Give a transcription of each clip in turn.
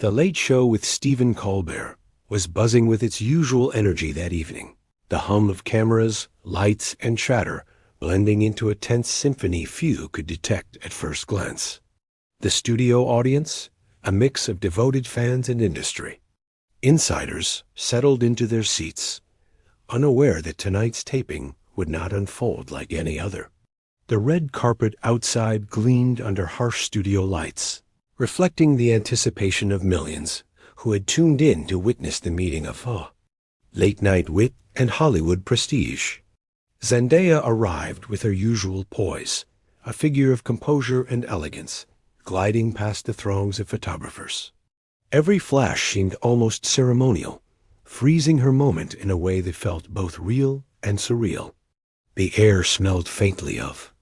The Late Show with Stephen Colbert was buzzing with its usual energy that evening, the hum of cameras, lights, and chatter blending into a tense symphony few could detect at first glance. The studio audience, a mix of devoted fans and industry. Insiders settled into their seats, unaware that tonight's taping would not unfold like any other. The red carpet outside gleamed under harsh studio lights, reflecting the anticipation of millions who had tuned in to witness the meeting of late-night wit and Hollywood prestige. Zendaya arrived with her usual poise, a figure of composure and elegance, gliding past the throngs of photographers. Every flash seemed almost ceremonial, freezing her moment in a way that felt both real and surreal. The air smelled faintly of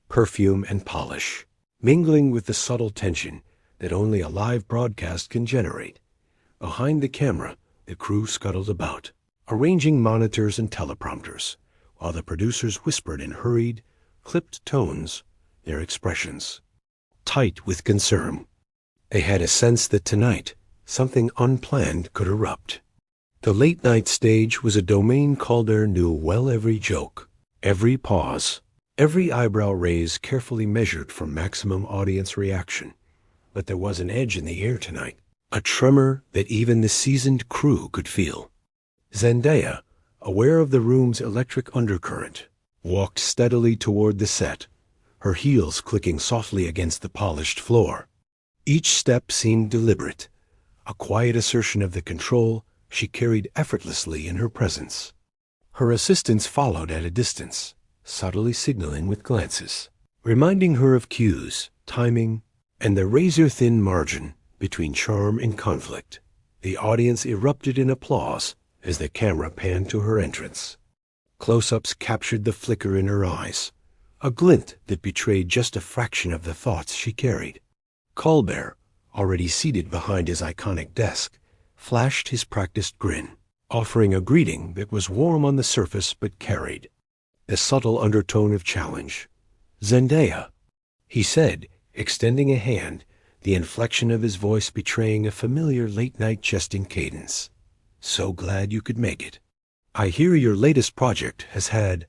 perfume and polish, mingling with the subtle tension that only a live broadcast can generate. Behind the camera, the crew scuttled about, arranging monitors and teleprompters, while the producers whispered in hurried, clipped tones their expressions, tight with concern. They had a sense that tonight, something unplanned could erupt. The late-night stage was a domain Colbert knew well. Every joke, every pause, every eyebrow raise carefully measured for maximum audience reaction. But there was an edge in the air tonight, a tremor that even the seasoned crew could feel. Zendaya, aware of the room's electric undercurrent, walked steadily toward the set, her heels clicking softly against the polished floor. Each step seemed deliberate, a quiet assertion of the control she carried effortlessly in her presence. Her assistants followed at a distance, subtly signaling with glances, reminding her of cues, timing, and the razor-thin margin between charm and conflict. The audience erupted in applause as the camera panned to her entrance. Close-ups captured the flicker in her eyes, a glint that betrayed just a fraction of the thoughts she carried. Colbert, already seated behind his iconic desk, flashed his practiced grin, offering a greeting that was warm on the surface but carried a subtle undertone of challenge. "Zendaya," he said, extending a hand, the inflection of his voice betraying a familiar late-night jesting cadence. "So glad you could make it. I hear your latest project has had,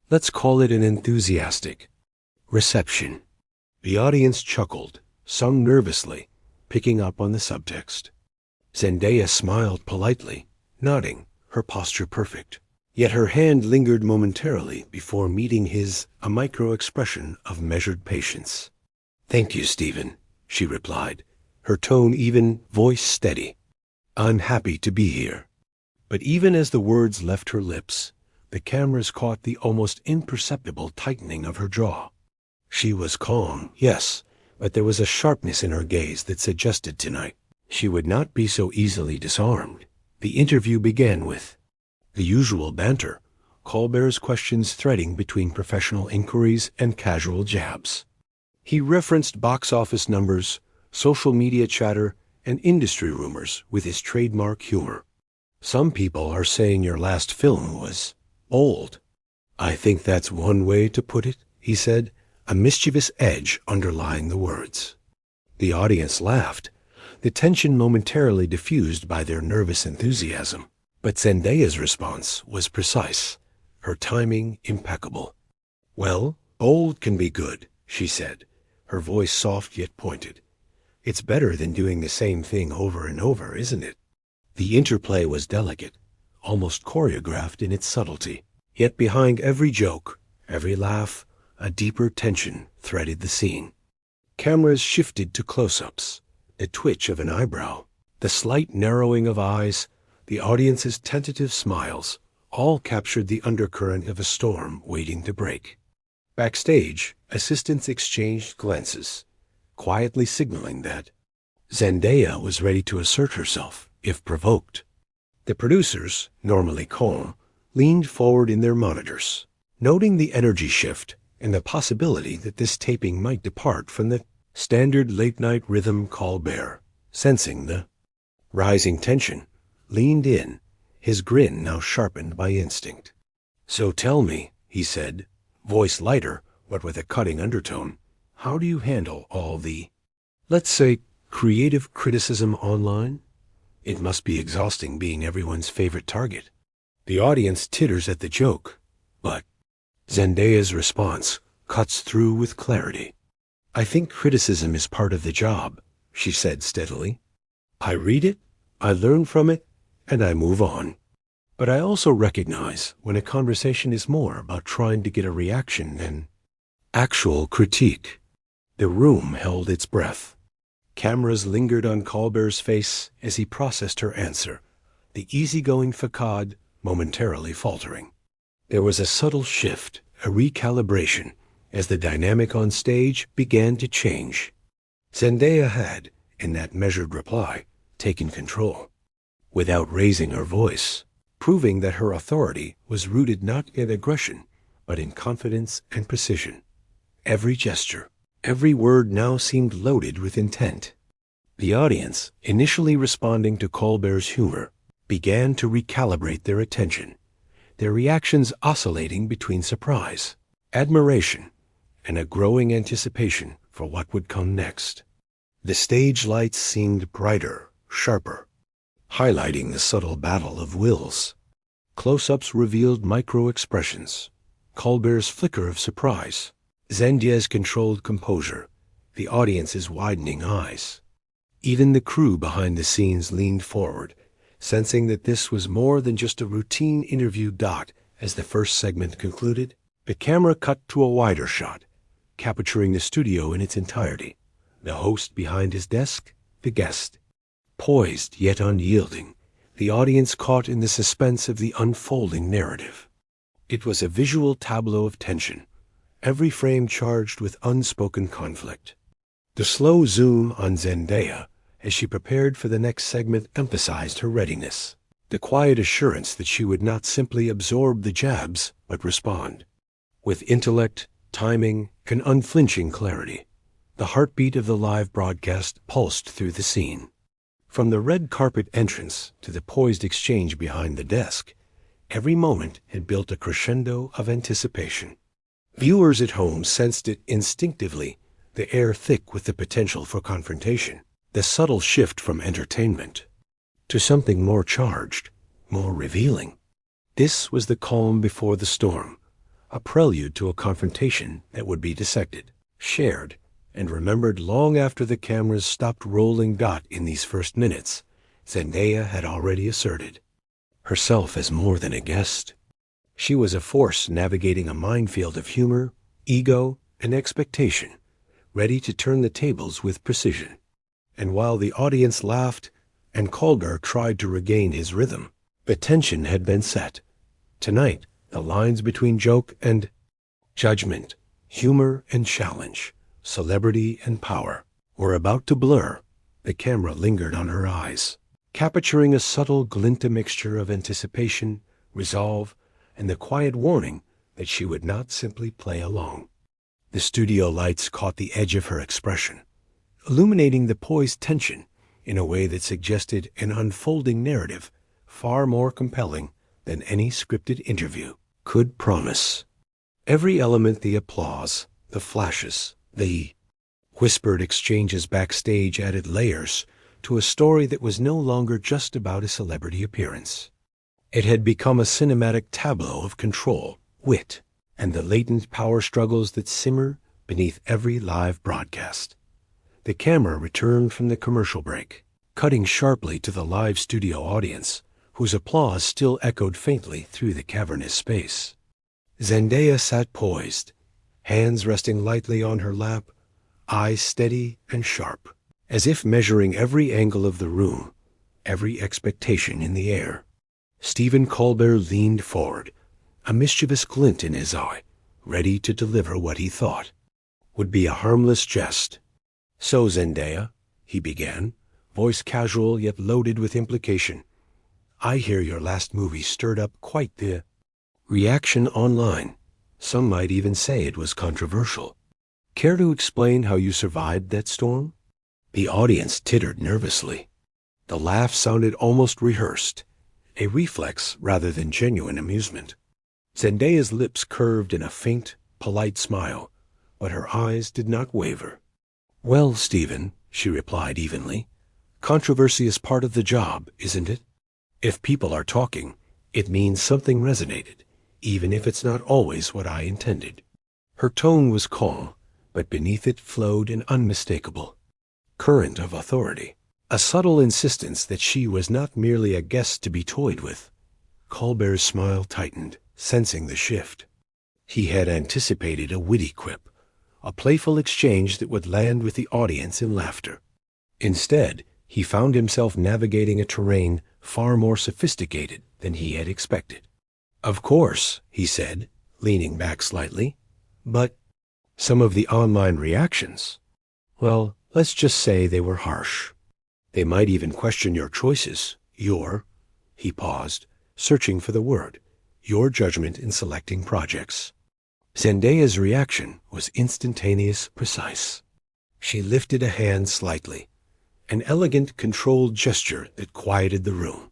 let's call it an enthusiastic reception." The audience chuckled, sung nervously, picking up on the subtext. Zendaya smiled politely, nodding, her posture perfect. Yet her hand lingered momentarily before meeting his, a micro-expression of measured patience. "Thank you, Stephen," she replied, her tone even, voice steady. "I'm happy to be here." But even as the words left her lips, the cameras caught the almost imperceptible tightening of her jaw. She was calm, yes, but there was a sharpness in her gaze that suggested tonight she would not be so easily disarmed. The interview began with the usual banter, Colbert's questions threading between professional inquiries and casual jabs. He referenced box office numbers, social media chatter, and industry rumors with his trademark humor. "Some people are saying your last film was old." "I think that's one way to put it," he said, a mischievous edge underlying the words. The audience laughed, the tension momentarily diffused by their nervous enthusiasm. But Zendaya's response was precise, her timing impeccable. "Well, old can be good," she said, her voice soft yet pointed. "It's better than doing the same thing over and over, isn't it?" The interplay was delicate, almost choreographed in its subtlety. Yet behind every joke, every laugh, a deeper tension threaded the scene. Cameras shifted to close-ups, the twitch of an eyebrow, the slight narrowing of eyes, the audience's tentative smiles, all captured the undercurrent of a storm waiting to break. Backstage, assistants exchanged glances, quietly signaling that Zendaya was ready to assert herself, if provoked. The producers, normally calm, leaned forward in their monitors, noting the energy shift and the possibility that this taping might depart from the standard late-night rhythm. Colbert, sensing the rising tension, leaned in, his grin now sharpened by instinct. "So tell me," he said, voice lighter but with a cutting undertone, "how do you handle all the, let's say, Creative criticism online? It must be exhausting being everyone's favorite target. The audience titters at the joke, but Zendaya's response cuts through with clarity. I think criticism is part of the job, she said steadily. I read it, I learn from it, and I move on. But I also recognize when a conversation is more about trying to get a reaction than actual critique. The room held its breath. Cameras lingered on Colbert's face as he processed her answer, the easygoing facade momentarily faltering. There was a subtle shift, a recalibration, as the dynamic on stage began to change. Zendaya had, in that measured reply, taken control, without raising her voice, proving that her authority was rooted not in aggression, but in confidence and precision. Every gesture, every word now seemed loaded with intent. The audience, initially responding to Colbert's humor, began to recalibrate their attention, their reactions oscillating between surprise, admiration, and a growing anticipation for what would come next. The stage lights seemed brighter, sharper, highlighting the subtle battle of wills. Close-ups revealed micro-expressions, Colbert's flicker of surprise, Zendaya's controlled composure, the audience's widening eyes. Even the crew behind the scenes leaned forward, sensing that this was more than just a routine interview. As the first segment concluded, the camera cut to a wider shot, capturing the studio in its entirety. The host behind his desk, the guest. Poised yet unyielding, the audience caught in the suspense of the unfolding narrative. It was a visual tableau of tension, every frame charged with unspoken conflict. The slow zoom on Zendaya as she prepared for the next segment emphasized her readiness, the quiet assurance that she would not simply absorb the jabs, but respond. With intellect, timing, and unflinching clarity, the heartbeat of the live broadcast pulsed through the scene. From the red carpet entrance to the poised exchange behind the desk, every moment had built a crescendo of anticipation. Viewers at home sensed it instinctively, the air thick with the potential for confrontation, the subtle shift from entertainment to something more charged, more revealing. This was the calm before the storm, a prelude to a confrontation that would be dissected, shared, and remembered long after the cameras stopped rolling. In these first minutes, Zendaya had already asserted herself as more than a guest. She was a force navigating a minefield of humor, ego, and expectation, ready to turn the tables with precision. And while the audience laughed and Colbert tried to regain his rhythm, the tension had been set. Tonight, the lines between joke and judgment, humor and challenge, celebrity and power, were about to blur. The camera lingered on her eyes, capturing a subtle glint, a mixture of anticipation, resolve, and the quiet warning that she would not simply play along. The studio lights caught the edge of her expression, illuminating the poised tension in a way that suggested an unfolding narrative far more compelling than any scripted interview could promise. Every element, the applause, the flashes, the whispered exchanges backstage, added layers to a story that was no longer just about a celebrity appearance. It had become a cinematic tableau of control, wit, and the latent power struggles that simmer beneath every live broadcast. The camera returned from the commercial break, cutting sharply to the live studio audience, whose applause still echoed faintly through the cavernous space. Zendaya sat poised, hands resting lightly on her lap, eyes steady and sharp, as if measuring every angle of the room, every expectation in the air. Stephen Colbert leaned forward, a mischievous glint in his eye, ready to deliver what he thought would be a harmless jest. "So, Zendaya," he began, voice casual yet loaded with implication, "I hear your last movie stirred up quite the reaction online. Some might even say it was controversial. Care to explain how you survived that storm?" The audience tittered nervously. The laugh sounded almost rehearsed, a reflex rather than genuine amusement. Zendaya's lips curved in a faint, polite smile, but her eyes did not waver. "Well, Stephen," she replied evenly. "Controversy is part of the job, isn't it? If people are talking, it means something resonated, even if it's not always what I intended." Her tone was calm, but beneath it flowed an unmistakable current of authority, a subtle insistence that she was not merely a guest to be toyed with. Colbert's smile tightened, sensing the shift. He had anticipated a witty quip, a playful exchange that would land with the audience in laughter. Instead, he found himself navigating a terrain far more sophisticated than he had expected. "Of course," he said, leaning back slightly, "but some of the online reactions, well, let's just say they were harsh. They might even question your choices, he paused, searching for the word, your judgment in selecting projects." Zendaya's reaction was instantaneous, precise. She lifted a hand slightly, an elegant, controlled gesture that quieted the room.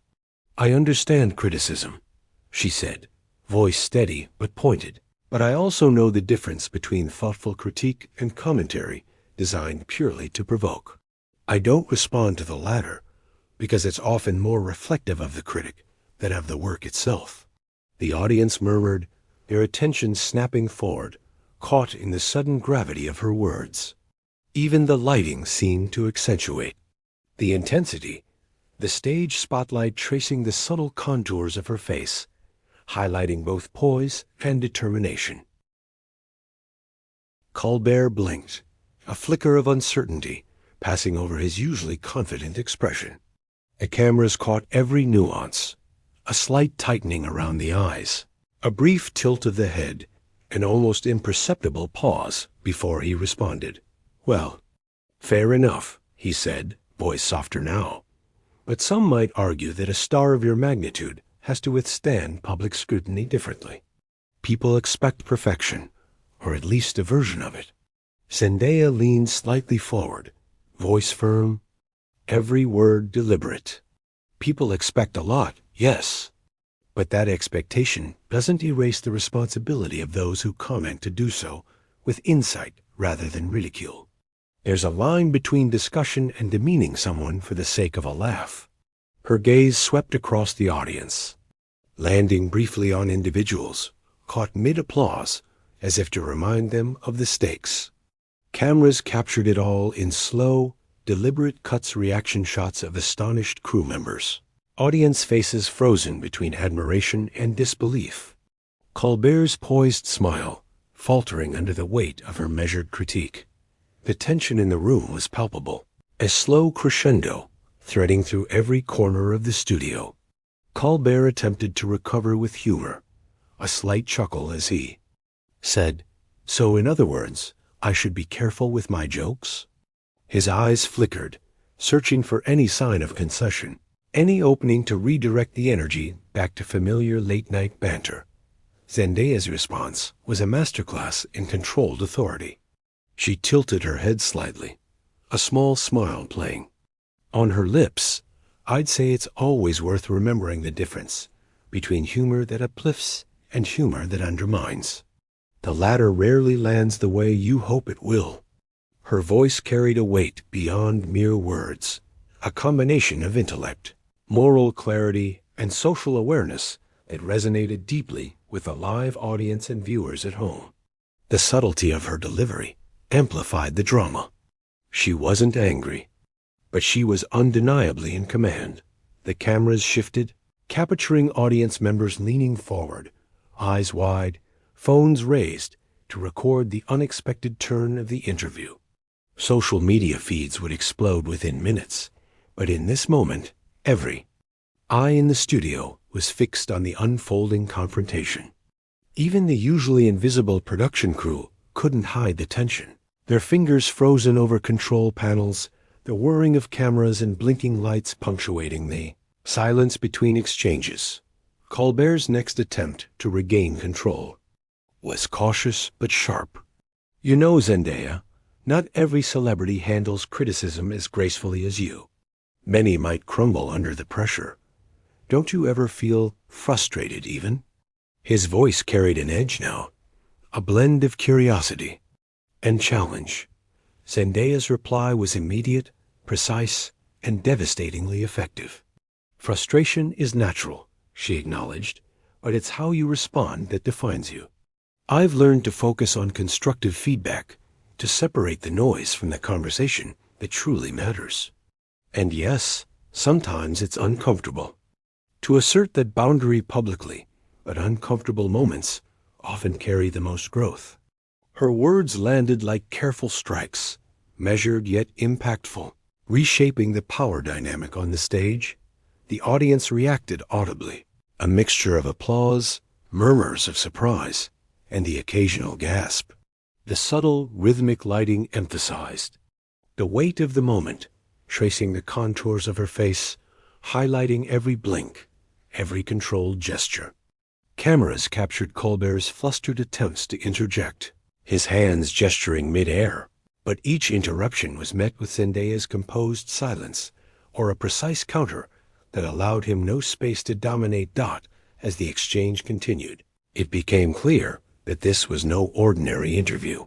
"I understand criticism," she said, voice steady but pointed, "but I also know the difference between thoughtful critique and commentary designed purely to provoke. I don't respond to the latter because it's often more reflective of the critic than of the work itself." The audience murmured, their attention snapping forward, caught in the sudden gravity of her words. Even the lighting seemed to accentuate the intensity, the stage spotlight tracing the subtle contours of her face, highlighting both poise and determination. Colbert blinked, a flicker of uncertainty passing over his usually confident expression. The cameras caught every nuance, a slight tightening around the eyes, a brief tilt of the head, an almost imperceptible pause before he responded. "Well, fair enough," he said, voice softer now. "But some might argue that a star of your magnitude has to withstand public scrutiny differently. People expect perfection, or at least a version of it." Zendaya leaned slightly forward, voice firm, every word deliberate. "People expect a lot, yes, but that expectation doesn't erase the responsibility of those who comment to do so with insight rather than ridicule. There's a line between discussion and demeaning someone for the sake of a laugh." Her gaze swept across the audience, landing briefly on individuals, caught mid-applause, as if to remind them of the stakes. Cameras captured it all in slow, deliberate cuts, reaction shots of astonished crew members, audience faces frozen between admiration and disbelief. Colbert's poised smile, faltering under the weight of her measured critique. The tension in the room was palpable, a slow crescendo threading through every corner of the studio. Colbert attempted to recover with humor, a slight chuckle as he said, "So in other words, I should be careful with my jokes?" His eyes flickered, searching for any sign of concession, any opening to redirect the energy back to familiar late-night banter. Zendaya's response was a masterclass in controlled authority. She tilted her head slightly, a small smile playing on her lips. "I'd say it's always worth remembering the difference between humor that uplifts and humor that undermines. The latter rarely lands the way you hope it will." Her voice carried a weight beyond mere words, a combination of intellect, moral clarity, and social awareness that resonated deeply with the live audience and viewers at home. The subtlety of her delivery amplified the drama. She wasn't angry, but she was undeniably in command. The cameras shifted, capturing audience members leaning forward, eyes wide, phones raised to record the unexpected turn of the interview. Social media feeds would explode within minutes, but in this moment, every eye in the studio was fixed on the unfolding confrontation. Even the usually invisible production crew couldn't hide the tension, their fingers frozen over control panels, the whirring of cameras and blinking lights punctuating the silence between exchanges. Colbert's next attempt to regain control was cautious but sharp. "You know, Zendaya, not every celebrity handles criticism as gracefully as you. Many might crumble under the pressure. Don't you ever feel frustrated even?" His voice carried an edge now, a blend of curiosity and challenge. Zendaya's reply was immediate, precise, and devastatingly effective. Frustration is natural, she acknowledged, but it's how you respond that defines you. I've learned to focus on constructive feedback, to separate the noise from the conversation that truly matters. And yes, sometimes it's uncomfortable. To assert that boundary publicly, but uncomfortable moments often carry the most growth. Her words landed like careful strikes, measured yet impactful, reshaping the power dynamic on the stage. The audience reacted audibly, a mixture of applause, murmurs of surprise, and the occasional gasp. The subtle, rhythmic lighting emphasized the weight of the moment, tracing the contours of her face, highlighting every blink, every controlled gesture. Cameras captured Colbert's flustered attempts to interject, his hands gesturing mid-air, but each interruption was met with Zendaya's composed silence, or a precise counter that allowed him no space to dominate Dot as the exchange continued. It became clear that this was no ordinary interview.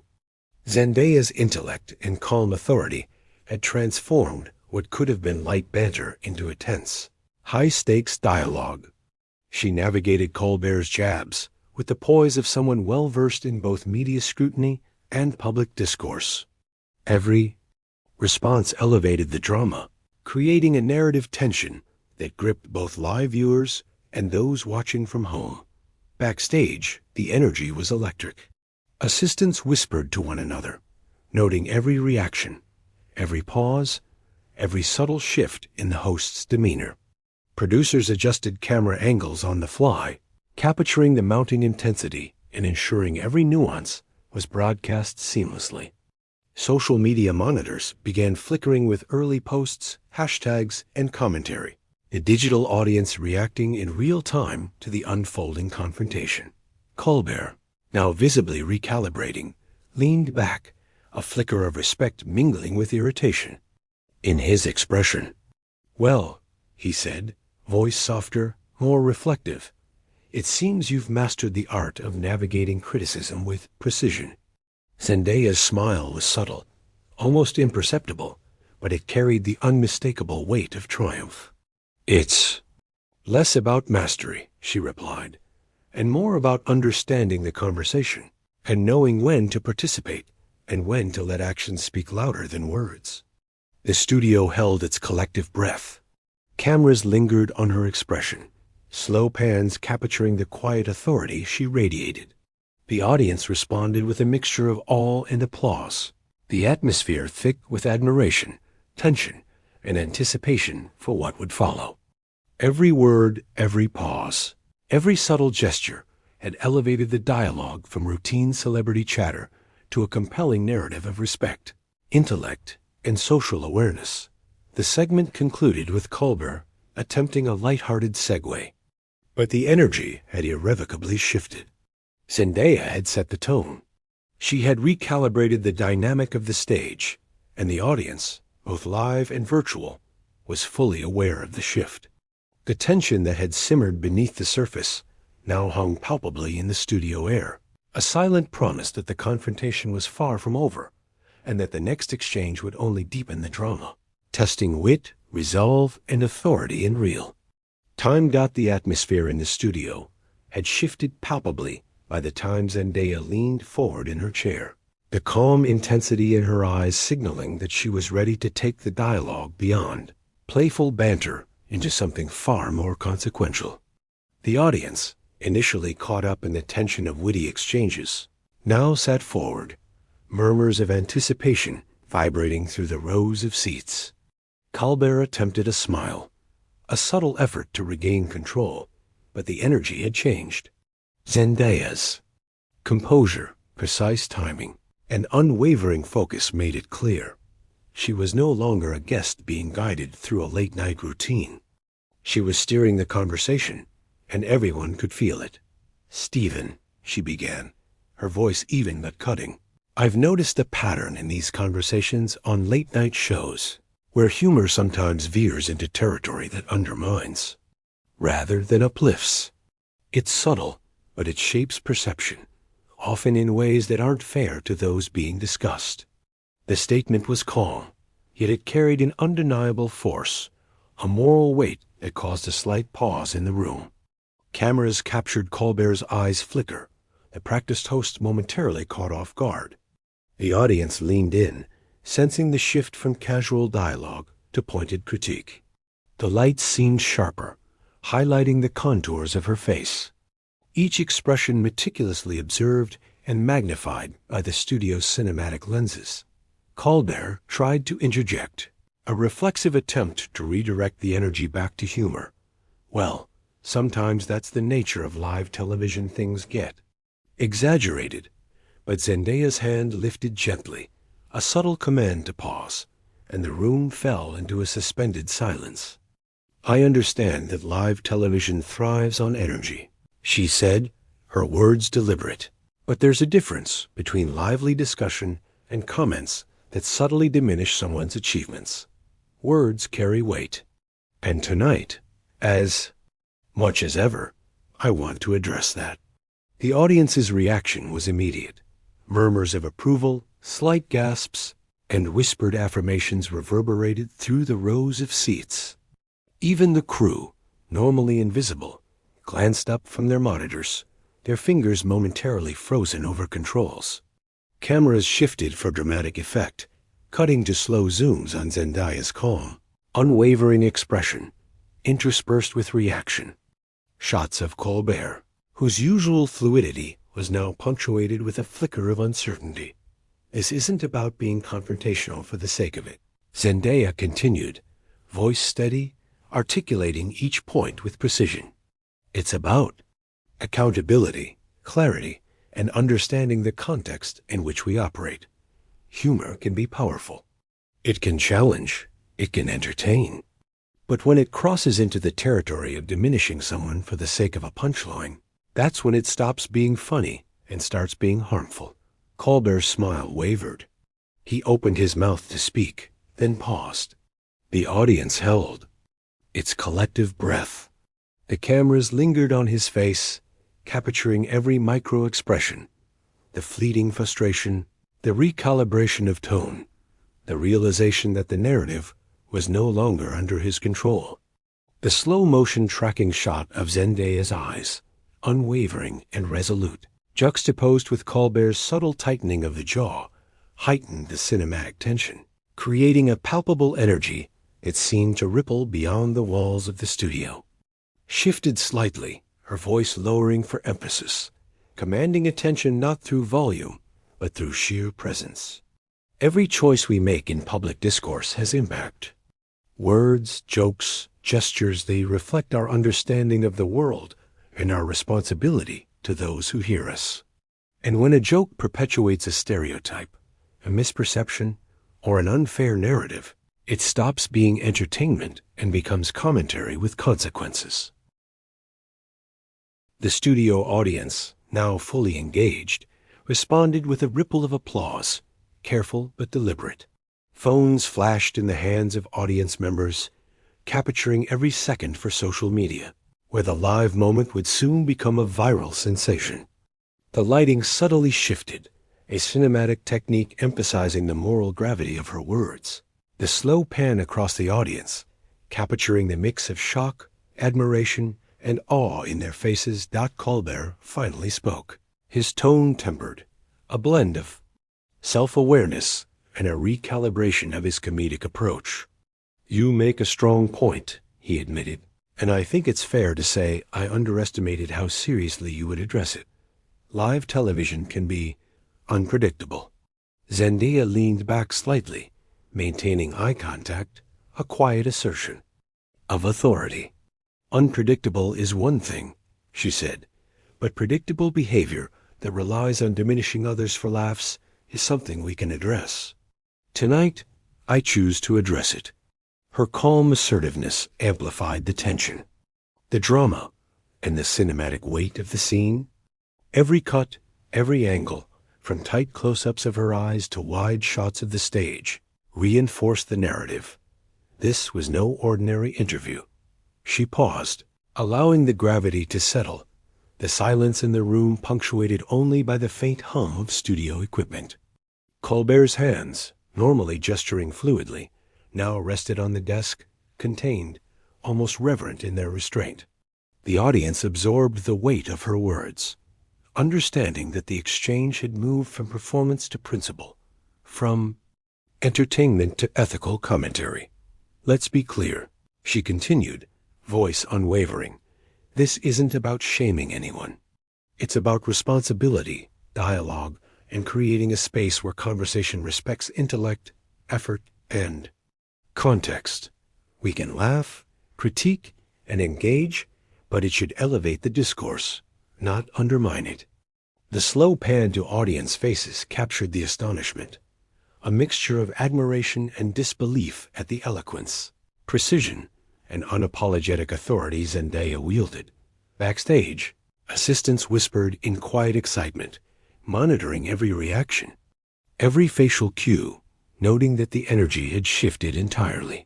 Zendaya's intellect and calm authority had transformed what could have been light banter into a tense, high-stakes dialogue. She navigated Colbert's jabs with the poise of someone well-versed in both media scrutiny and public discourse. Every response elevated the drama, creating a narrative tension that gripped both live viewers and those watching from home. Backstage, the energy was electric. Assistants whispered to one another, noting every reaction, every pause, every subtle shift in the host's demeanor. Producers adjusted camera angles on the fly, capturing the mounting intensity and ensuring every nuance was broadcast seamlessly. Social media monitors began flickering with early posts, hashtags, and commentary, a digital audience reacting in real time to the unfolding confrontation. Colbert, now visibly recalibrating, leaned back, a flicker of respect mingling with irritation in his expression. "Well," he said, voice softer, more reflective, "it seems you've mastered the art of navigating criticism with precision." Zendaya's smile was subtle, almost imperceptible, but it carried the unmistakable weight of triumph. "It's less about mastery," she replied, "and more about understanding the conversation and knowing when to participate and when to let actions speak louder than words." The studio held its collective breath. Cameras lingered on her expression, slow pans capturing the quiet authority she radiated. The audience responded with a mixture of awe and applause, the atmosphere thick with admiration, tension, and anticipation for what would follow. Every word, every pause, every subtle gesture had elevated the dialogue from routine celebrity chatter to a compelling narrative of respect, intellect, and social awareness. The segment concluded with Colbert attempting a light-hearted segue, but the energy had irrevocably shifted. Zendaya had set the tone. She had recalibrated the dynamic of the stage, and the audience, both live and virtual, was fully aware of the shift. The tension that had simmered beneath the surface now hung palpably in the studio air, a silent promise that the confrontation was far from over, and that the next exchange would only deepen the drama, testing wit, resolve, and authority in real time. The atmosphere in the studio had shifted palpably by the time Zendaya leaned forward in her chair, the calm intensity in her eyes signaling that she was ready to take the dialogue beyond playful banter into something far more consequential. The audience, initially caught up in the tension of witty exchanges, now sat forward, murmurs of anticipation vibrating through the rows of seats. Colbert attempted a smile, a subtle effort to regain control, but the energy had changed. Zendaya's composure, precise timing, and unwavering focus made it clear. She was no longer a guest being guided through a late-night routine. She was steering the conversation, and everyone could feel it. "Stephen," she began, her voice even but cutting, "I've noticed a pattern in these conversations on late-night shows, where humor sometimes veers into territory that undermines, rather than uplifts. It's subtle, but it shapes perception, often in ways that aren't fair to those being discussed. The statement was calm, yet it carried an undeniable force, a moral weight that caused a slight pause in the room. Cameras captured Colbert's eyes flicker. The practiced host momentarily caught off guard. The audience leaned in, sensing the shift from casual dialogue to pointed critique. The lights seemed sharper, highlighting the contours of her face, each expression meticulously observed and magnified by the studio's cinematic lenses. Colbert tried to interject, a reflexive attempt to redirect the energy back to humor. Well, sometimes that's the nature of live television, things get exaggerated. But Zendaya's hand lifted gently, a subtle command to pause, and the room fell into a suspended silence. "I understand that live television thrives on energy," she said, her words deliberate. "But there's a difference between lively discussion and comments that subtly diminish someone's achievements. Words carry weight. And tonight, as much as ever, I want to address that." The audience's reaction was immediate. Murmurs of approval, slight gasps, and whispered affirmations reverberated through the rows of seats. Even the crew, normally invisible, glanced up from their monitors, their fingers momentarily frozen over controls. Cameras shifted for dramatic effect, cutting to slow zooms on Zendaya's calm, unwavering expression, interspersed with reaction. Shots of Colbert, whose usual fluidity was now punctuated with a flicker of uncertainty. "This isn't about being confrontational for the sake of it," Zendaya continued, voice steady, articulating each point with precision. "It's about accountability, clarity, and understanding the context in which we operate. Humor can be powerful. It can challenge. It can entertain. But when it crosses into the territory of diminishing someone for the sake of a punchline, that's when it stops being funny and starts being harmful." Colbert's smile wavered. He opened his mouth to speak, then paused. The audience held its collective breath. The cameras lingered on his face, capturing every micro-expression, the fleeting frustration, the recalibration of tone, the realization that the narrative was no longer under his control. The slow-motion tracking shot of Zendaya's eyes, unwavering and resolute, juxtaposed with Colbert's subtle tightening of the jaw, heightened the cinematic tension, creating a palpable energy that seemed to ripple beyond the walls of the studio. Shifted slightly, her voice lowering for emphasis, commanding attention not through volume, but through sheer presence. Every choice we make in public discourse has impact. Words, jokes, gestures, they reflect our understanding of the world and our responsibility to those who hear us. And when a joke perpetuates a stereotype, a misperception, or an unfair narrative, it stops being entertainment and becomes commentary with consequences. The studio audience, now fully engaged, responded with a ripple of applause, careful but deliberate. Phones flashed in the hands of audience members, capturing every second for social media, where the live moment would soon become a viral sensation. The lighting subtly shifted, a cinematic technique emphasizing the moral gravity of her words. The slow pan across the audience, capturing the mix of shock, admiration, and awe in their faces. Colbert finally spoke, his tone tempered, a blend of self-awareness and a recalibration of his comedic approach. "You make a strong point," he admitted, "and I think it's fair to say I underestimated how seriously you would address it. Live television can be unpredictable." Zendaya leaned back slightly, maintaining eye contact, a quiet assertion of authority. "Unpredictable is one thing," she said, "but predictable behavior that relies on diminishing others for laughs is something we can address. Tonight, I choose to address it." Her calm assertiveness amplified the tension, the drama, and the cinematic weight of the scene. Every cut, every angle, from tight close-ups of her eyes to wide shots of the stage, reinforced the narrative. This was no ordinary interview. She paused, allowing the gravity to settle, the silence in the room punctuated only by the faint hum of studio equipment. Colbert's hands, normally gesturing fluidly, now rested on the desk, contained, almost reverent in their restraint. The audience absorbed the weight of her words, understanding that the exchange had moved from performance to principle, from entertainment to ethical commentary. "Let's be clear," she continued, voice unwavering. "This isn't about shaming anyone. It's about responsibility, dialogue, and creating a space where conversation respects intellect, effort, and context. We can laugh, critique, and engage, but it should elevate the discourse, not undermine it." The slow pan to audience faces captured the astonishment, a mixture of admiration and disbelief at the eloquence, precision, and unapologetic authority Zendaya wielded. Backstage, assistants whispered in quiet excitement, monitoring every reaction, every facial cue, noting that the energy had shifted entirely.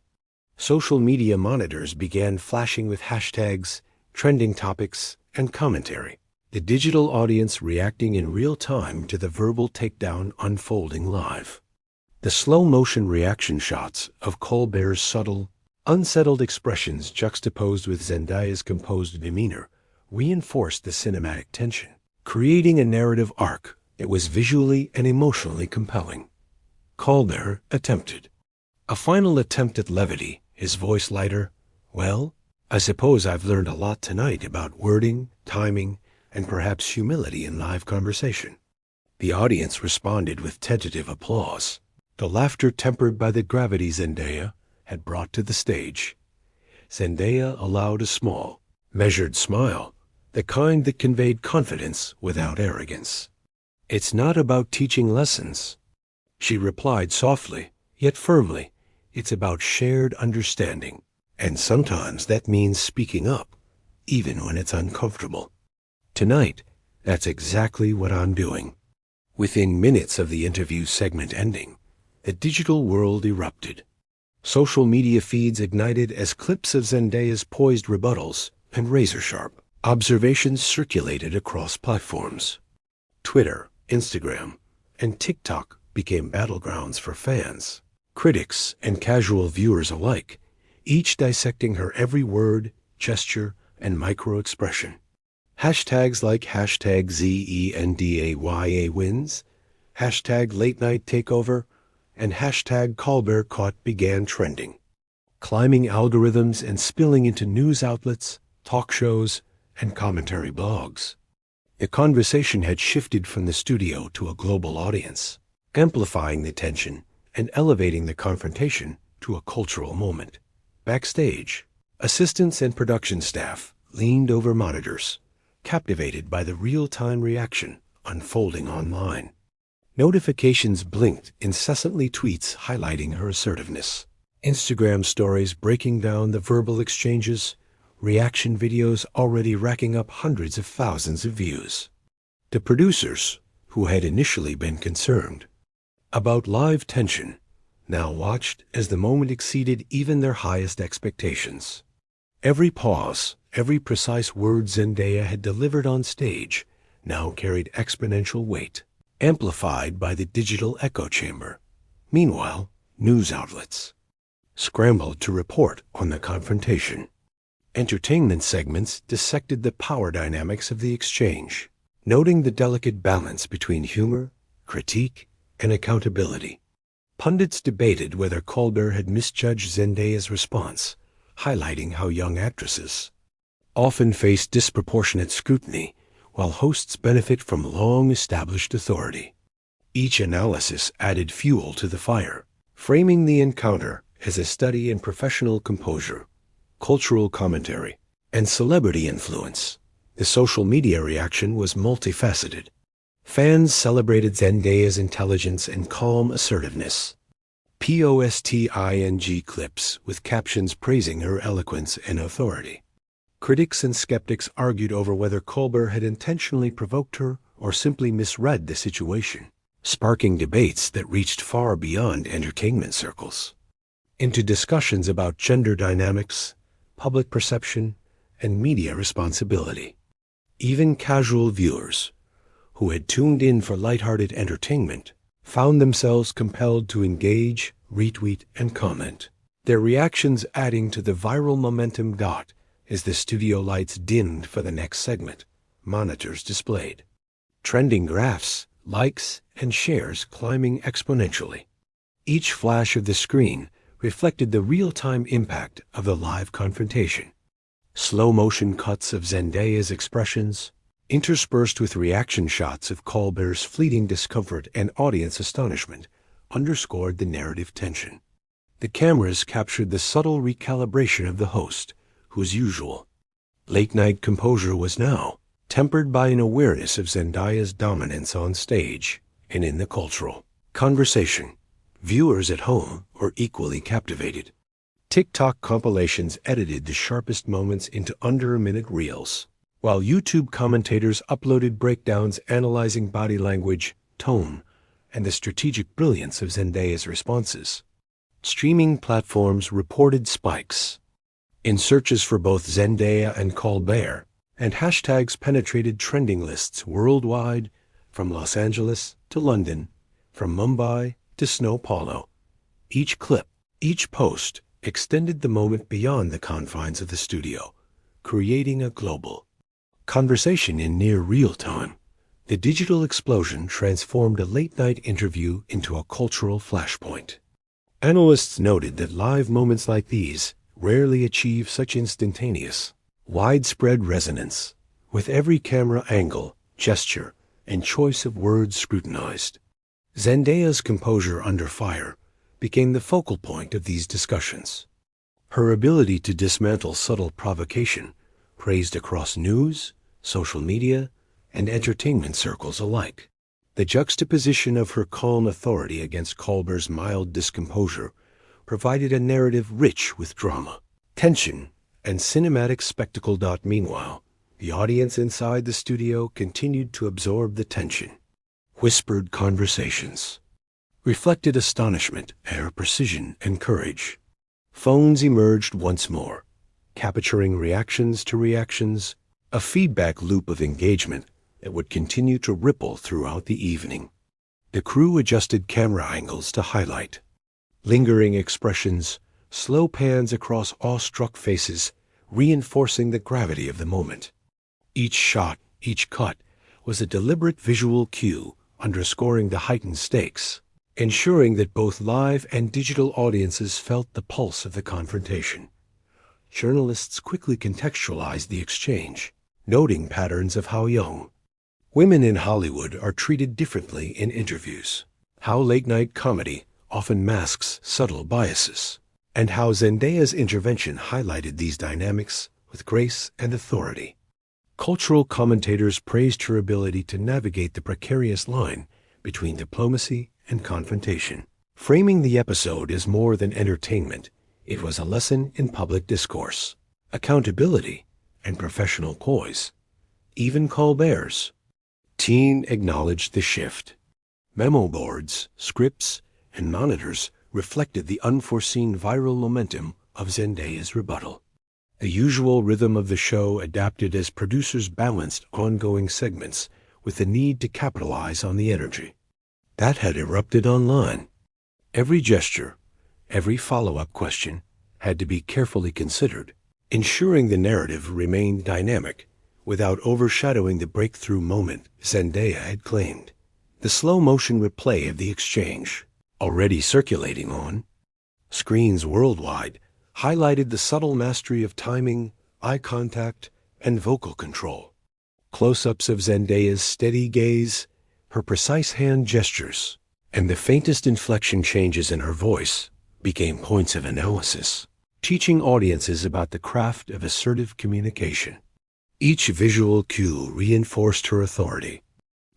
Social media monitors began flashing with hashtags, trending topics, and commentary, the digital audience reacting in real time to the verbal takedown unfolding live. The slow-motion reaction shots of Colbert's subtle, unsettled expressions juxtaposed with Zendaya's composed demeanor reinforced the cinematic tension, creating a narrative arc that was visually and emotionally compelling. Colbert attempted a final attempt at levity, his voice lighter. "Well, I suppose I've learned a lot tonight about wording, timing, and perhaps humility in live conversation." The audience responded with tentative applause, the laughter tempered by the gravity Zendaya had brought to the stage. Zendaya allowed a small, measured smile, the kind that conveyed confidence without arrogance. "It's not about teaching lessons," she replied softly, yet firmly. "It's about shared understanding, and sometimes that means speaking up, even when it's uncomfortable. Tonight, that's exactly what I'm doing." Within minutes of the interview segment ending, the digital world erupted. Social media feeds ignited as clips of Zendaya's poised rebuttals and razor-sharp observations circulated across platforms. Twitter, Instagram, and TikTok became battlegrounds for fans, critics, and casual viewers alike, each dissecting her every word, gesture, and micro-expression. Hashtags like hashtag ZENDAYA wins, hashtag late night takeover, and hashtag Colbert caught began trending, climbing algorithms and spilling into news outlets, talk shows, and commentary blogs. The conversation had shifted from the studio to a global audience, amplifying the tension and elevating the confrontation to a cultural moment. Backstage, assistants and production staff leaned over monitors, captivated by the real-time reaction unfolding online. Notifications blinked incessantly, tweets highlighting her assertiveness, Instagram stories breaking down the verbal exchanges, reaction videos already racking up hundreds of thousands of views. The producers, who had initially been concerned about live tension, now watched as the moment exceeded even their highest expectations. Every pause, every precise word Zendaya had delivered on stage now carried exponential weight, amplified by the digital echo chamber. Meanwhile, news outlets scrambled to report on the confrontation. Entertainment segments dissected the power dynamics of the exchange, noting the delicate balance between humor, critique, and accountability. Pundits debated whether Colbert had misjudged Zendaya's response, highlighting how young actresses often face disproportionate scrutiny, while hosts benefit from long-established authority. Each analysis added fuel to the fire, framing the encounter as a study in professional composure, cultural commentary, and celebrity influence. The social media reaction was multifaceted. Fans celebrated Zendaya's intelligence and calm assertiveness. Posting clips with captions praising her eloquence and authority. Critics and skeptics argued over whether Colbert had intentionally provoked her or simply misread the situation, sparking debates that reached far beyond entertainment circles into discussions about gender dynamics, public perception, and media responsibility. Even casual viewers, who had tuned in for lighthearted entertainment, found themselves compelled to engage, retweet, and comment, their reactions adding to the viral momentum. As the studio lights dimmed for the next segment, monitors displayed trending graphs, likes, and shares climbing exponentially. Each flash of the screen reflected the real-time impact of the live confrontation. Slow-motion cuts of Zendaya's expressions, interspersed with reaction shots of Colbert's fleeting discomfort and audience astonishment, underscored the narrative tension. The cameras captured the subtle recalibration of the host, whose usual late-night composure was now tempered by an awareness of Zendaya's dominance on stage and in the cultural conversation. Viewers at home were equally captivated. TikTok compilations edited the sharpest moments into under-a-minute reels, while YouTube commentators uploaded breakdowns analyzing body language, tone, and the strategic brilliance of Zendaya's responses. Streaming platforms reported spikes in searches for both Zendaya and Colbert, and hashtags penetrated trending lists worldwide, from Los Angeles to London, from Mumbai to São Paulo. Each clip, each post, extended the moment beyond the confines of the studio, creating a global conversation in near real time. The digital explosion transformed a late-night interview into a cultural flashpoint. Analysts noted that live moments like these rarely achieve such instantaneous, widespread resonance, with every camera angle, gesture, and choice of words scrutinized. Zendaya's composure under fire became the focal point of these discussions. Her ability to dismantle subtle provocation, praised across news, social media, and entertainment circles alike. The juxtaposition of her calm authority against Colbert's mild discomposure provided a narrative rich with drama, tension, and cinematic spectacle. Meanwhile, the audience inside the studio continued to absorb the tension. Whispered conversations reflected astonishment at her precision and courage. Phones emerged once more, capturing reactions to reactions, a feedback loop of engagement that would continue to ripple throughout the evening. The crew adjusted camera angles to highlight lingering expressions, slow pans across awestruck faces, reinforcing the gravity of the moment. Each shot, each cut, was a deliberate visual cue, underscoring the heightened stakes, ensuring that both live and digital audiences felt the pulse of the confrontation. Journalists quickly contextualized the exchange, noting patterns of how young women in Hollywood are treated differently in interviews, how late-night comedy often masks subtle biases, and how Zendaya's intervention highlighted these dynamics with grace and authority. Cultural commentators praised her ability to navigate the precarious line between diplomacy and confrontation. Framing the episode as more than entertainment, it was a lesson in public discourse, accountability, and professional poise. Even Colbert's team acknowledged the shift. Memo boards, scripts, and monitors reflected the unforeseen viral momentum of Zendaya's rebuttal. The usual rhythm of the show adapted as producers balanced ongoing segments with the need to capitalize on the energy that had erupted online. Every gesture, every follow-up question had to be carefully considered, ensuring the narrative remained dynamic without overshadowing the breakthrough moment Zendaya had claimed. The slow-motion replay of the exchange, already circulating on screens worldwide, highlighted the subtle mastery of timing, eye contact, and vocal control. Close-ups of Zendaya's steady gaze, her precise hand gestures, and the faintest inflection changes in her voice became points of analysis, teaching audiences about the craft of assertive communication. Each visual cue reinforced her authority,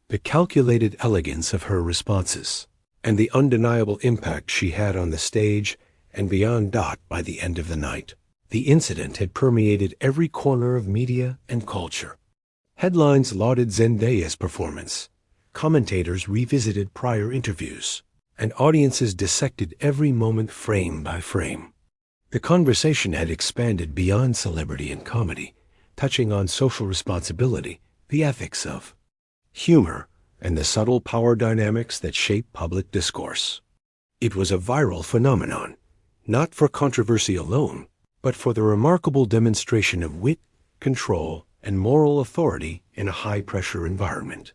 the calculated elegance of her responses, and the undeniable impact she had on the stage and beyond. By the end of the night, the incident had permeated every corner of media and culture. Headlines lauded Zendaya's performance, commentators revisited prior interviews, and audiences dissected every moment frame by frame. The conversation had expanded beyond celebrity and comedy, touching on social responsibility, the ethics of humor, and the subtle power dynamics that shape public discourse. It was a viral phenomenon, not for controversy alone, but for the remarkable demonstration of wit, control, and moral authority in a high-pressure environment.